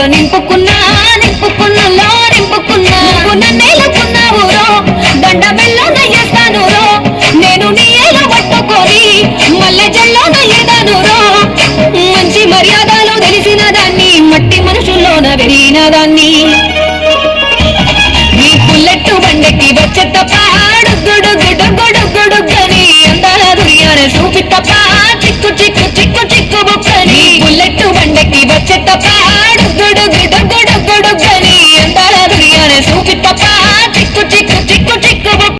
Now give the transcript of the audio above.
గుండెల్లో నింపుకున్నా నువ్వు నన్నేలుకున్నావు రో దండ మెల్లోన చేస్తాను రో నేను నీ ఏలు పట్టుకొని మల్లె జల్లోన ఎదాను రో మంచి మర్యాదలు తెలిసిన దాన్ని మట్టి మనుషుల్లోన పెరిగిన దాన్ని ఈ బుల్లెట్టు బండెక్కి వచ్చేట